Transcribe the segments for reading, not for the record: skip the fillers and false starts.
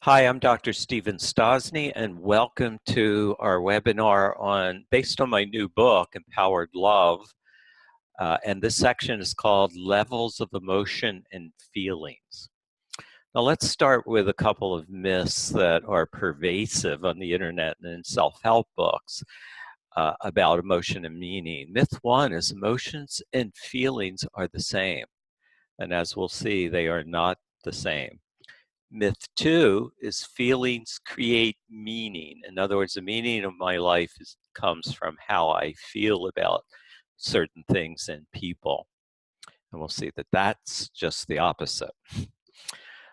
Hi, I'm Dr. Stephen Stosny, and welcome to our webinar based on my new book, Empowered Love. And this section is called Levels of Emotion and Feelings. Now, let's start with a couple of myths that are pervasive on the internet and in self-help books about emotion and meaning. Myth one is emotions and feelings are the same. And as we'll see, they are not the same. Myth two is feelings create meaning. In other words, the meaning of my life comes from how I feel about certain things and people. And we'll see that that's just the opposite.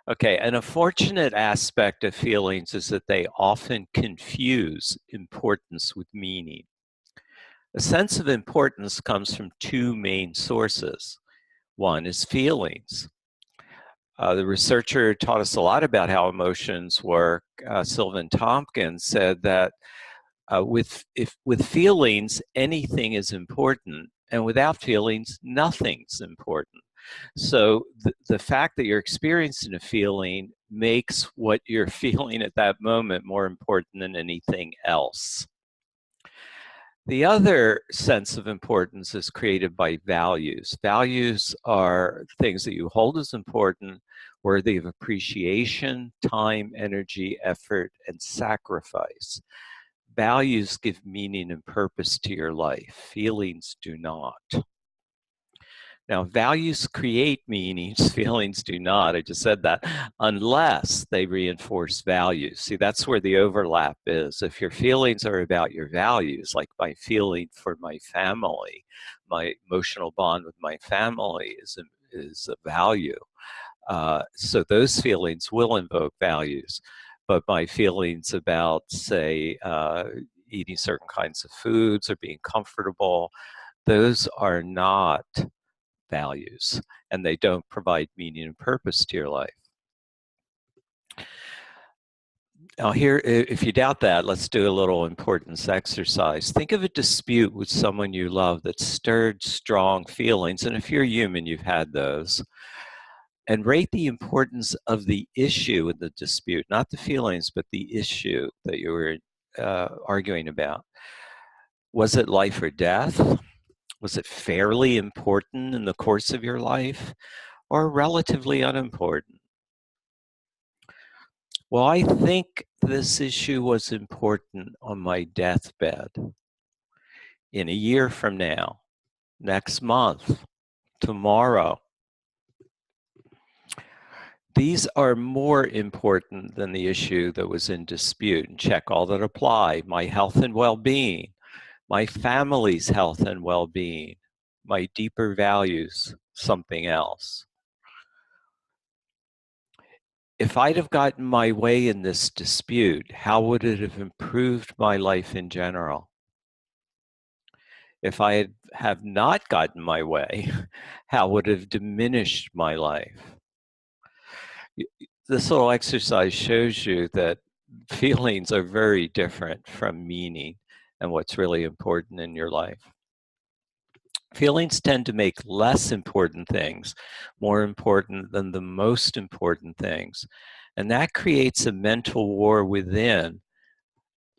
Okay, an unfortunate aspect of feelings is that they often confuse importance with meaning. A sense of importance comes from two main sources. One is feelings. The researcher taught us a lot about how emotions work. Sylvan Tompkins said that with feelings, anything is important, and without feelings, nothing's important. So the fact that you're experiencing a feeling makes what you're feeling at that moment more important than anything else. The other sense of importance is created by values. Values are things that you hold as important, worthy of appreciation, time, energy, effort, and sacrifice. Values give meaning and purpose to your life. Feelings do not. Now, values create meanings, feelings do not. I just said that, unless they reinforce values. See, that's where the overlap is. If your feelings are about your values, like my feeling for my family, my emotional bond with my family is a value. So those feelings will invoke values. But my feelings about, say, eating certain kinds of foods or being comfortable, those are not values, and they don't provide meaning and purpose to your life. Now here, if you doubt that, let's do a little importance exercise. Think of a dispute with someone you love that stirred strong feelings, and if you're human, you've had those. And rate the importance of the issue in the dispute, not the feelings, but the issue that you were arguing about. Was it life or death? Was it fairly important in the course of your life, or relatively unimportant? Well, I think this issue was important on my deathbed. In a year from now, next month, tomorrow. These are more important than the issue that was in dispute. And check all that apply. My health and well-being, my family's health and well-being, my deeper values, something else. If I'd have gotten my way in this dispute, how would it have improved my life in general? If I have not gotten my way, how would it have diminished my life? This little exercise shows you that feelings are very different from meaning and what's really important in your life. Feelings tend to make less important things more important than the most important things. And that creates a mental war within,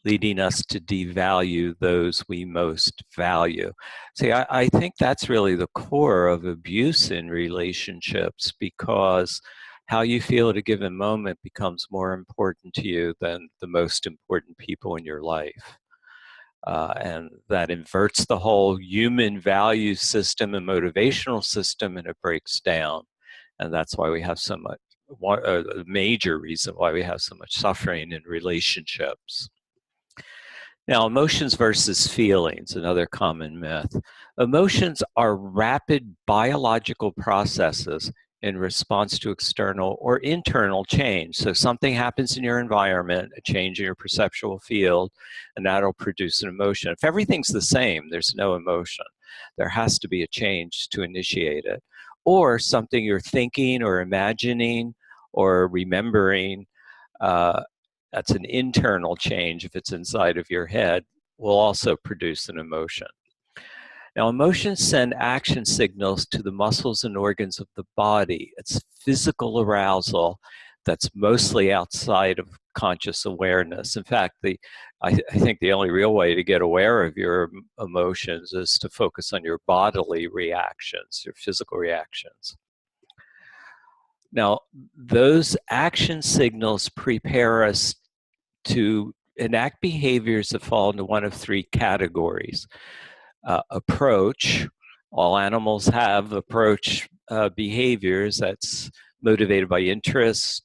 leading us to devalue those we most value. See, I think that's really the core of abuse in relationships, because how you feel at a given moment becomes more important to you than the most important people in your life. And that inverts the whole human value system and motivational system, and it breaks down. And that's why we have so much, a major reason why we have so much suffering in relationships. Now, emotions versus feelings, another common myth. Emotions are rapid biological processes in response to external or internal change. So something happens in your environment, a change in your perceptual field, and that'll produce an emotion. If everything's the same, there's no emotion. There has to be a change to initiate it. Or something you're thinking or imagining or remembering, that's an internal change. If it's inside of your head, will also produce an emotion. Now, emotions send action signals to the muscles and organs of the body. It's physical arousal that's mostly outside of conscious awareness. In fact, I think the only real way to get aware of your emotions is to focus on your bodily reactions, your physical reactions. Now, those action signals prepare us to enact behaviors that fall into one of three categories. Approach. All animals have approach behaviors that's motivated by interest,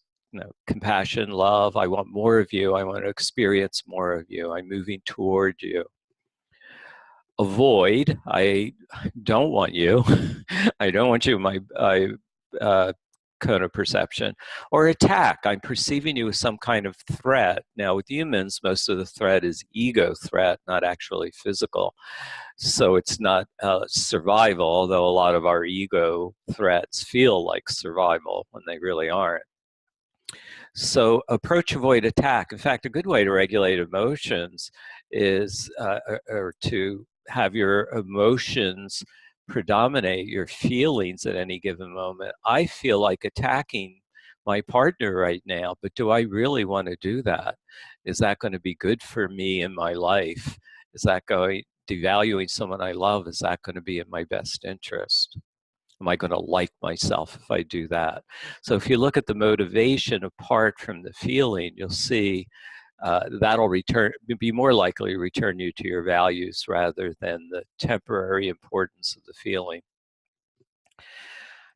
compassion, love. I want more of you. I want to experience more of you. I'm moving toward you. Avoid. I don't want you. I don't want you in my cone of perception. Or attack. I'm perceiving you as some kind of threat. Now, with humans, most of the threat is ego threat, not actually physical. So it's not survival, although a lot of our ego threats feel like survival when they really aren't. So approach, avoid, attack. In fact, a good way to regulate emotions is or to have your emotions predominate your feelings at any given moment. I feel like attacking my partner right now, but do I really want to do that? Is that going to be good for me in my life? Is that going, devaluing someone I love, is that going to be in my best interest? Am I going to like myself if I do that? So if you look at the motivation apart from the feeling, you'll see that'll be more likely to return you to your values rather than the temporary importance of the feeling.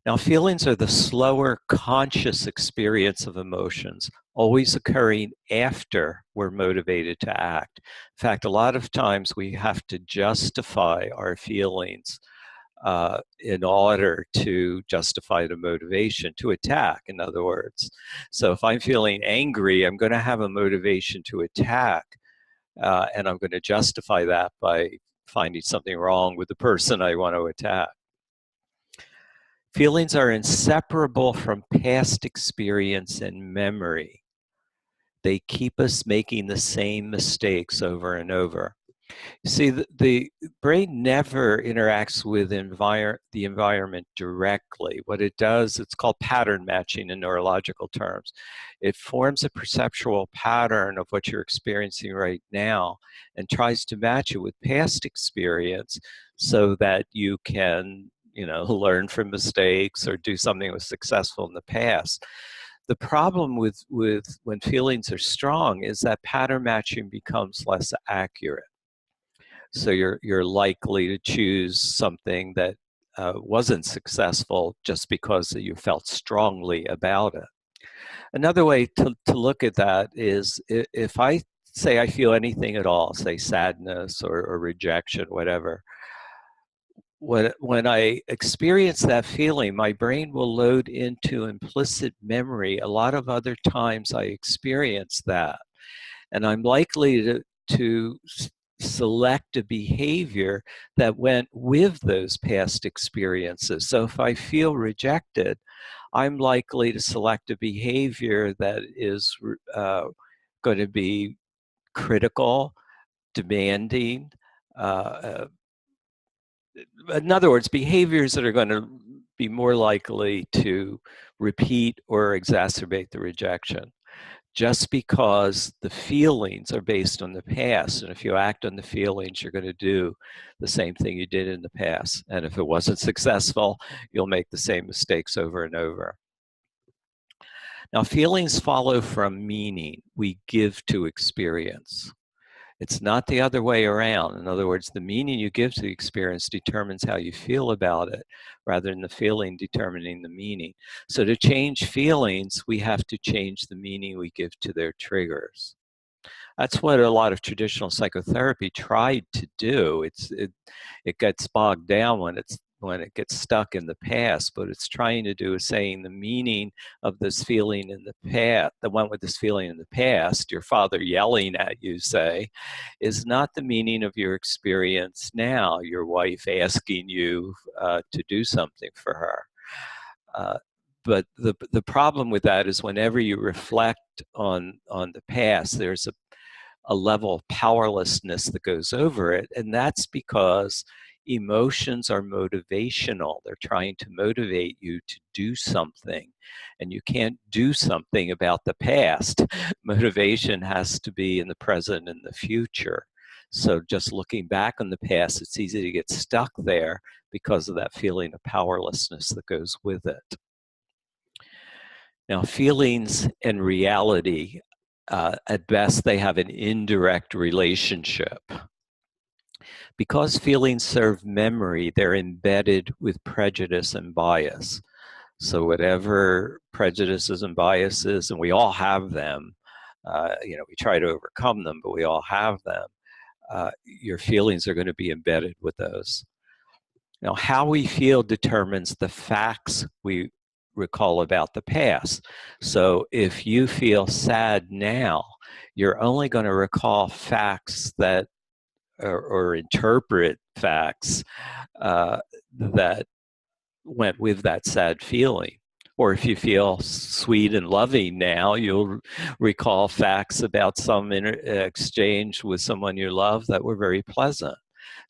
Now, feelings are the slower conscious experience of emotions, always occurring after we're motivated to act. In fact, a lot of times we have to justify our feelings in order to justify the motivation to attack, in other words. So if I'm feeling angry, I'm going to have a motivation to attack, and I'm going to justify that by finding something wrong with the person I want to attack. Feelings are inseparable from past experience and memory. They keep us making the same mistakes over and over. See, the brain never interacts with the environment directly. What it does, it's called pattern matching in neurological terms. It forms a perceptual pattern of what you're experiencing right now and tries to match it with past experience so that you can, learn from mistakes or do something that was successful in the past. The problem with when feelings are strong is that pattern matching becomes less accurate. So you're likely to choose something that wasn't successful just because you felt strongly about it. Another way to look at that is if I say I feel anything at all, say sadness or rejection, whatever, when I experience that feeling, my brain will load into implicit memory a lot of other times I experienced that. And I'm likely to select a behavior that went with those past experiences. So if I feel rejected, I'm likely to select a behavior that is going to be critical, demanding. In other words, behaviors that are going to be more likely to repeat or exacerbate the rejection. Just because the feelings are based on the past. And if you act on the feelings, you're going to do the same thing you did in the past. And if it wasn't successful, you'll make the same mistakes over and over. Now, feelings follow from meaning we give to experience. It's not the other way around. In other words, the meaning you give to the experience determines how you feel about it, rather than the feeling determining the meaning. So to change feelings, we have to change the meaning we give to their triggers. That's what a lot of traditional psychotherapy tried to do. It gets bogged down when it gets stuck in the past, but it's trying to do is saying the meaning of this feeling in the past, the one with this feeling in the past, your father yelling at you, say, is not the meaning of your experience now, your wife asking you to do something for her. But the problem with that is whenever you reflect on the past, there's a level of powerlessness that goes over it. And that's because emotions are motivational. They're trying to motivate you to do something, and you can't do something about the past. Motivation has to be in the present and the future. So just looking back on the past, it's easy to get stuck there because of that feeling of powerlessness that goes with it. Now, feelings and reality, at best, they have an indirect relationship. Because feelings serve memory, they're embedded with prejudice and bias. So whatever prejudices and biases, and we all have them, we try to overcome them, but we all have them. Your feelings are going to be embedded with those. Now, how we feel determines the facts we recall about the past. So if you feel sad now, you're only going to recall facts that, or interpret facts that went with that sad feeling. Or if you feel sweet and loving now, you'll recall facts about some exchange with someone you love that were very pleasant.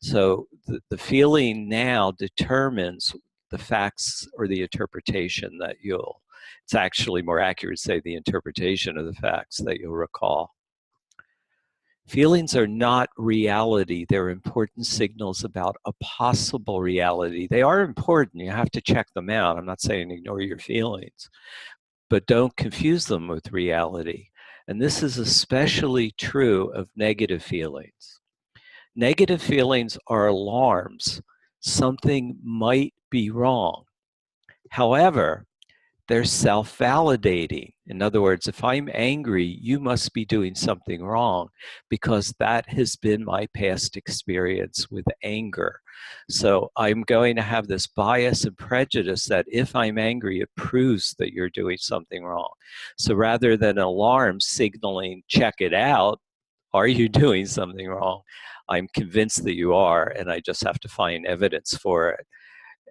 So the feeling now determines the facts or the interpretation that it's actually more accurate to say the interpretation of the facts that you'll recall. Feelings are not reality. They're important signals about a possible reality. They are important. You have to check them out. I'm not saying ignore your feelings, but don't confuse them with reality. And this is especially true of negative feelings. Negative feelings are alarms. Something might be wrong. However, they're self-validating. In other words, if I'm angry, you must be doing something wrong because that has been my past experience with anger. So I'm going to have this bias and prejudice that if I'm angry, it proves that you're doing something wrong. So rather than an alarm signaling, check it out, are you doing something wrong? I'm convinced that you are, and I just have to find evidence for it.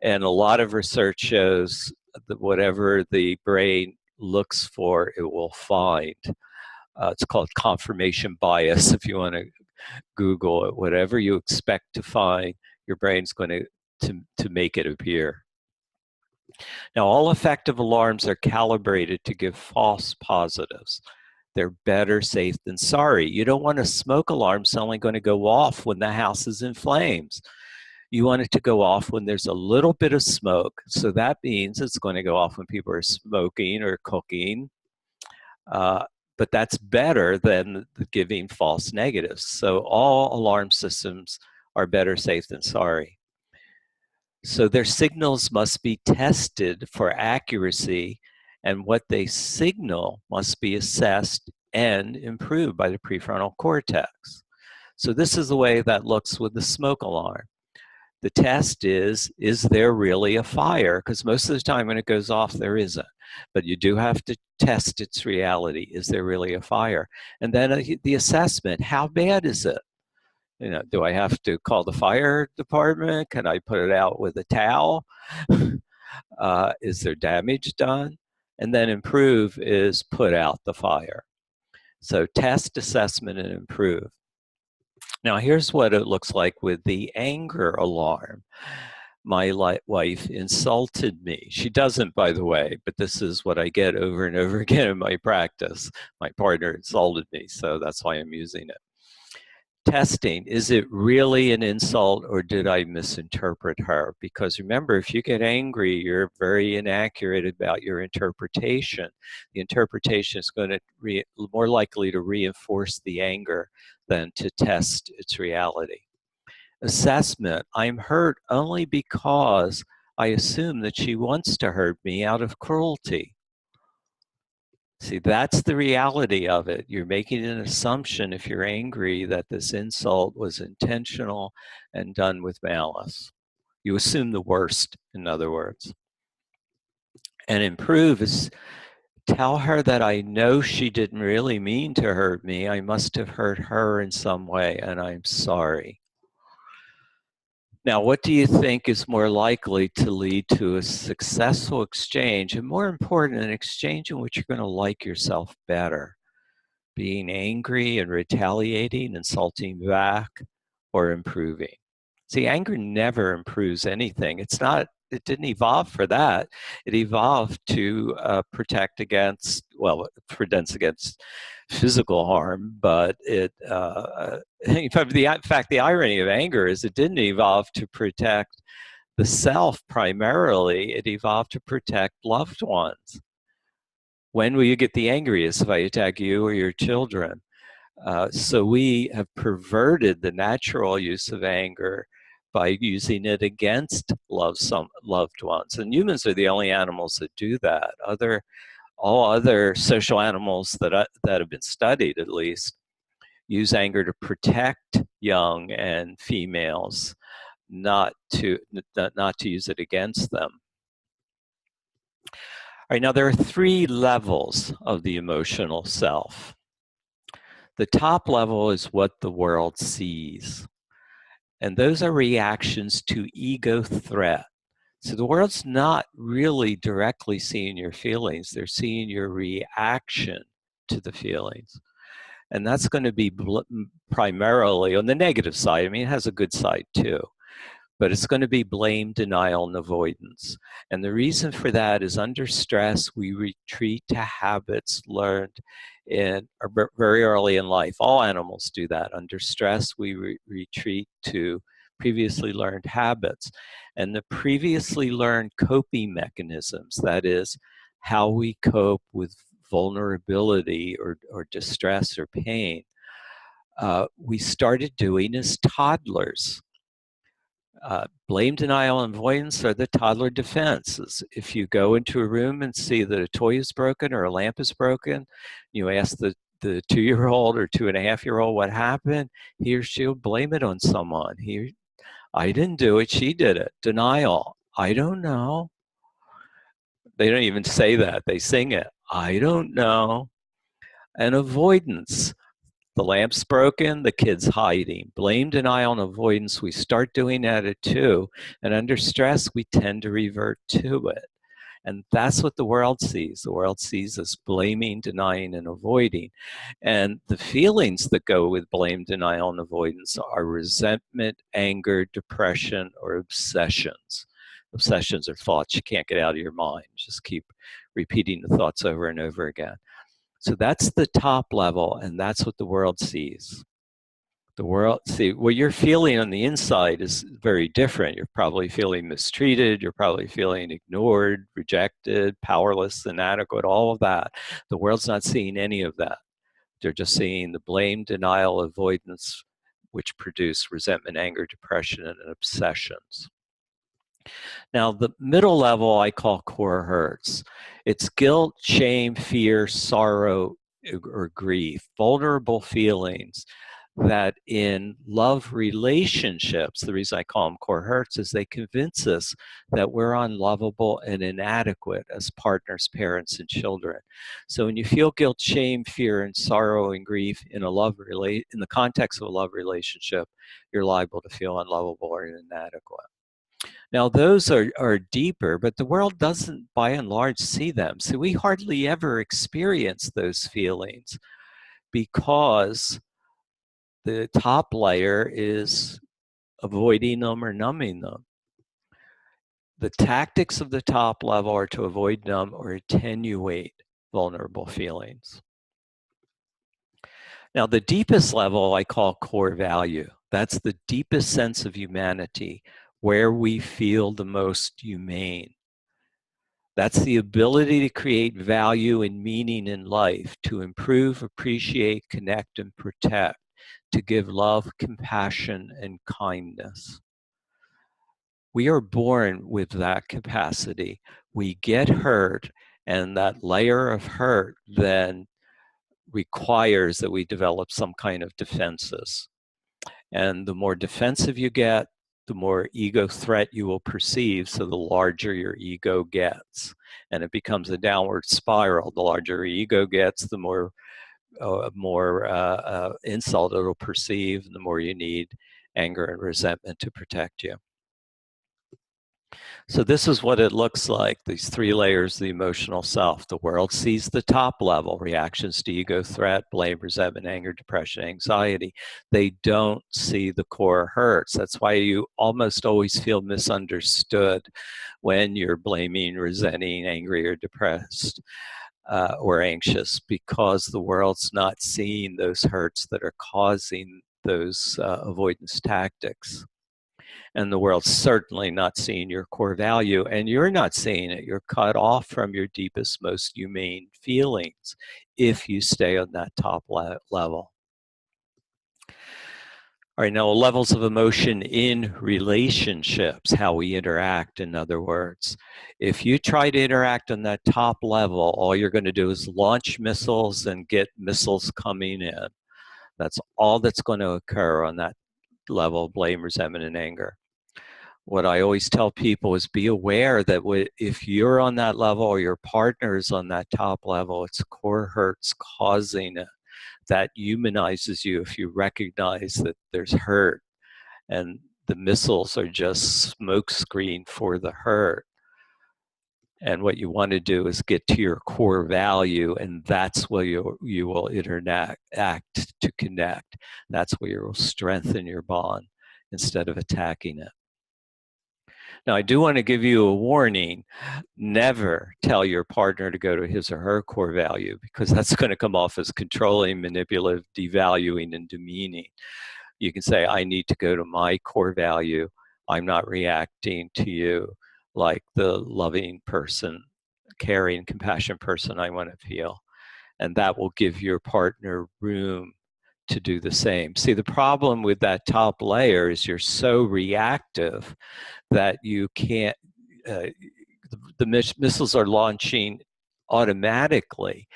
And a lot of research shows that whatever the brain looks for, it will find. It's called confirmation bias, if you want to Google it. Whatever you expect to find, your brain's going to make it appear. Now, all effective alarms are calibrated to give false positives. They're better safe than sorry. You don't want a smoke alarm suddenly going to go off when the house is in flames. You want it to go off when there's a little bit of smoke. So that means it's going to go off when people are smoking or cooking. But that's better than giving false negatives. So all alarm systems are better safe than sorry. So their signals must be tested for accuracy, and what they signal must be assessed and improved by the prefrontal cortex. So this is the way that looks with the smoke alarm. The test is there really a fire? Because most of the time when it goes off, there isn't. But you do have to test its reality. Is there really a fire? And then the assessment, how bad is it? Do I have to call the fire department? Can I put it out with a towel? Is there damage done? And then improve is put out the fire. So test, assessment, and improve. Now here's what it looks like with the anger alarm. My wife insulted me. She doesn't, by the way, but this is what I get over and over again in my practice. My partner insulted me, so that's why I'm using it. Testing, is it really an insult or did I misinterpret her? Because remember, if you get angry, you're very inaccurate about your interpretation. The interpretation is going to be more likely to reinforce the anger than to test its reality. Assessment, I'm hurt only because I assume that she wants to hurt me out of cruelty. See, that's the reality of it. You're making an assumption if you're angry that this insult was intentional and done with malice. You assume the worst, in other words. And improve is tell her that I know she didn't really mean to hurt me. I must have hurt her in some way, and I'm sorry. Now, what do you think is more likely to lead to a successful exchange, and more important, an exchange in which you're going to like yourself better? Being angry and retaliating, insulting back, or improving? See, anger never improves anything. It didn't evolve for that. It evolved to protect against, well, it prevents against physical harm, but in fact, the irony of anger is it didn't evolve to protect the self primarily. It evolved to protect loved ones. When will you get the angriest? If I attack you or your children? So we have perverted the natural use of anger by using it against loved ones. And humans are the only animals that do that. All other social animals that have been studied, at least, use anger to protect young and females, not to use it against them. All right, now there are 3 levels of the emotional self. The top level is what the world sees. And those are reactions to ego threat. So the world's not really directly seeing your feelings. They're seeing your reaction to the feelings. And that's going to be primarily on the negative side. I mean, it has a good side too. But it's going to be blame, denial, and avoidance. And the reason for that is under stress, we retreat to habits learned very early in life. All animals do that. Under stress, we retreat to previously learned habits. And the previously learned coping mechanisms, that is, how we cope with vulnerability or distress or pain, we started doing as toddlers. Blame, denial, and avoidance are the toddler defenses. If you go into a room and see that a toy is broken or a lamp is broken, you ask the 2-year-old or 2.5-year-old what happened, he or she'll blame it on someone. I didn't do it, she did it. Denial, I don't know. They don't even say that, they sing it. I don't know. And avoidance, the lamp's broken, the kid's hiding. Blame, denial, and avoidance, we start doing that at 2. And under stress, we tend to revert to it. And that's what the world sees. The world sees us blaming, denying, and avoiding. And the feelings that go with blame, denial, and avoidance are resentment, anger, depression, or obsessions. Obsessions are thoughts you can't get out of your mind. Just keep repeating the thoughts over and over again. So that's the top level, and that's what the world sees. The world, see, what you're feeling on the inside is very different. You're probably feeling mistreated, you're probably feeling ignored, rejected, powerless, inadequate, all of that. The world's not seeing any of that. They're just seeing the blame, denial, avoidance, which produce resentment, anger, depression, and obsessions. Now, the middle level I call core hurts. It's guilt, shame, fear, sorrow, or grief, vulnerable feelings that in love relationships, the reason I call them core hurts is they convince us that we're unlovable and inadequate as partners, parents, and children. So when you feel guilt, shame, fear, and sorrow and grief in in the context of a love relationship, you're liable to feel unlovable or inadequate. Now, those are deeper, but the world doesn't, by and large, see them. So we hardly ever experience those feelings because the top layer is avoiding them or numbing them. The tactics of the top level are to avoid, numb, or attenuate vulnerable feelings. Now, the deepest level I call core value. That's the deepest sense of humanity, where we feel the most humane. That's the ability to create value and meaning in life, to improve, appreciate, connect, and protect, to give love, compassion, and kindness. We are born with that capacity. We get hurt, and that layer of hurt then requires that we develop some kind of defenses. And the more defensive you get, the more ego threat you will perceive, so the larger your ego gets. And it becomes a downward spiral. The larger your ego gets, the more insult it'll perceive, and the more you need anger and resentment to protect you. So this is what it looks like, these three layers of the emotional self. The world sees the top level, reactions to ego, threat, blame, resentment, anger, depression, anxiety. They don't see the core hurts. That's why you almost always feel misunderstood when you're blaming, resenting, angry, or depressed. Or anxious, because the world's not seeing those hurts that are causing those avoidance tactics. And the world's certainly not seeing your core value, and you're not seeing it. You're cut off from your deepest, most humane feelings if you stay on that top level. All right, now levels of emotion in relationships, how we interact, in other words. If you try to interact on that top level, all you're going to do is launch missiles and get missiles coming in. That's all that's going to occur on that level of blame, resentment, and anger. What I always tell people is be aware that if you're on that level or your partner is on that top level, it's core hurts causing it. That humanizes you if you recognize that there's hurt, and the missiles are just smokescreen for the hurt. And what you want to do is get to your core value, and that's where you will act to connect. That's where you will strengthen your bond instead of attacking it. Now, I do want to give you a warning. Never tell your partner to go to his or her core value, because that's going to come off as controlling, manipulative, devaluing, and demeaning. You can say, I need to go to my core value. I'm not reacting to you like the loving person, caring, compassionate person I want to feel. And that will give your partner room to do the same. See, the problem with that top layer is you're so reactive that you can't, the missiles are launching automatically.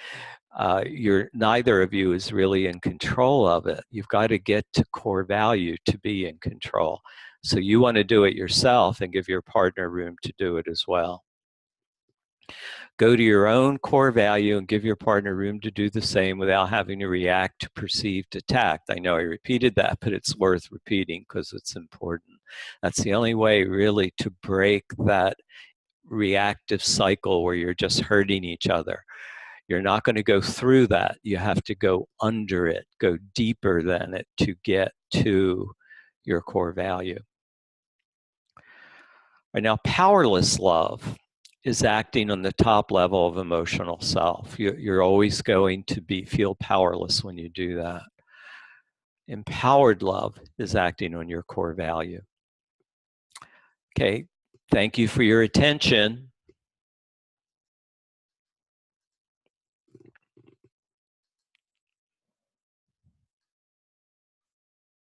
Neither of you is really in control of it. You've got to get to core value to be in control. So you want to do it yourself and give your partner room to do it as well. Go to your own core value and give your partner room to do the same without having to react to perceived attack. I know I repeated that, but it's worth repeating because it's important. That's the only way really to break that reactive cycle where you're just hurting each other. You're not going to go through that. You have to go under it, go deeper than it to get to your core value. Right now, powerless love is acting on the top level of emotional self. You're always going to feel powerless when you do that. Empowered love is acting on your core value. Okay, thank you for your attention.